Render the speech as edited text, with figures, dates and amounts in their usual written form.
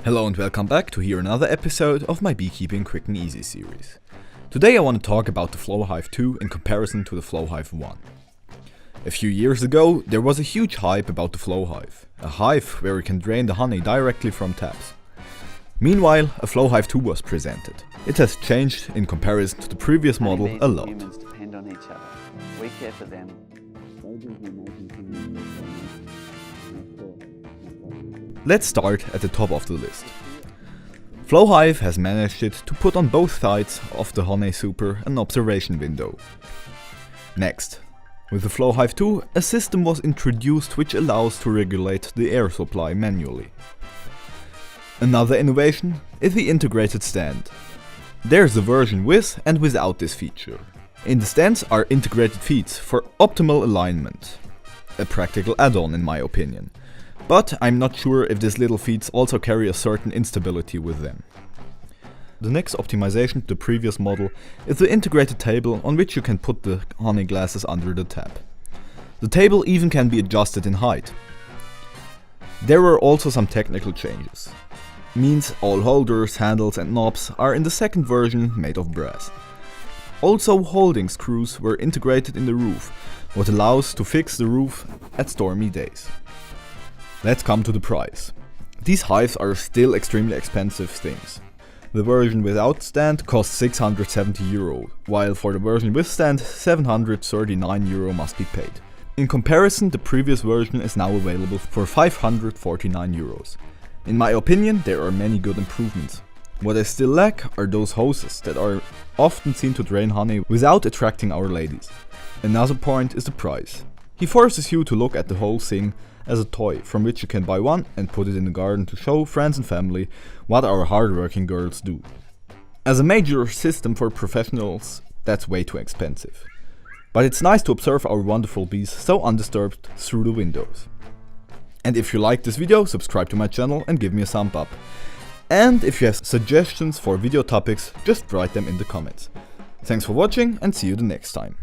Hello and welcome back to hear another episode of my Beekeeping Quick and Easy series. Today I want to talk about the Flowhive 2 in comparison to the Flowhive 1. A few years ago there was a huge hype about the Flowhive, a hive where you can drain the honey directly from taps. Meanwhile, a Flowhive 2 was presented. It has changed in comparison to the previous model a lot. Humans depend on each other. We care for them. Let's start at the top of the list. Flowhive has managed it to put on both sides of the honey super an observation window. Next, with the Flowhive 2, a system was introduced which allows to regulate the air supply manually. Another innovation is the integrated stand. There's a version with and without this feature. In the stands are integrated feeds for optimal alignment. A practical add-on in my opinion. But I'm not sure if these little feeds also carry a certain instability with them. The next optimization to the previous model is the integrated table on which you can put the honey glasses under the tap. The table even can be adjusted in height. There were also some technical changes. Means all holders, handles and knobs are in the second version made of brass. Also holding screws were integrated in the roof, what allows to fix the roof at stormy days. Let's come to the price. These hives are still extremely expensive things. The version without stand costs 670 euro, while for the version with stand 739 euro must be paid. In comparison, the previous version is now available for 549 euros. In my opinion, there are many good improvements. What I still lack are those hoses that are often seen to drain honey without attracting our ladies. Another point is the price. He forces you to look at the whole thing as a toy from which you can buy one and put it in the garden to show friends and family what our hardworking girls do. As a major system for professionals, that's way too expensive. But it's nice to observe our wonderful bees so undisturbed through the windows. And if you like this video, subscribe to my channel and give me a thumb up. And if you have suggestions for video topics, just write them in the comments. Thanks for watching and see you the next time.